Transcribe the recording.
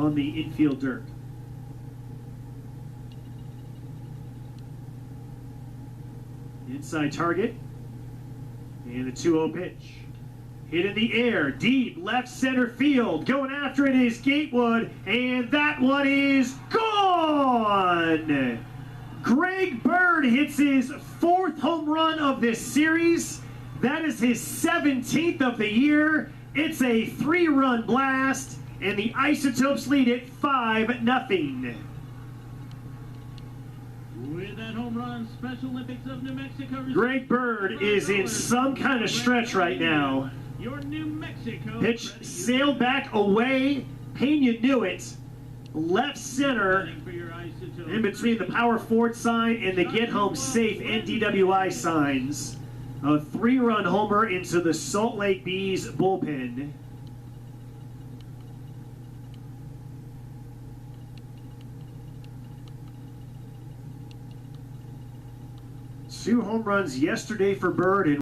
on the infield dirt. Inside target. And the 2-0 pitch. Hit in the air, deep left center field. Going after it is Gatewood, and that one is gone! Greg Bird hits his 4th home run of this series. That is his 17th of the year. It's a 3-run blast, and the Isotopes lead it 5-0. With that home run, Special Olympics of New Mexico. Greg Bird is in some kind of stretch right now. Your New Mexico Pitch sailed back away. Pena knew it. Left center, in between the power forward sign and the get home safe NDWI signs. A 3-run homer into the Salt Lake Bees bullpen. Two home runs yesterday for Bird and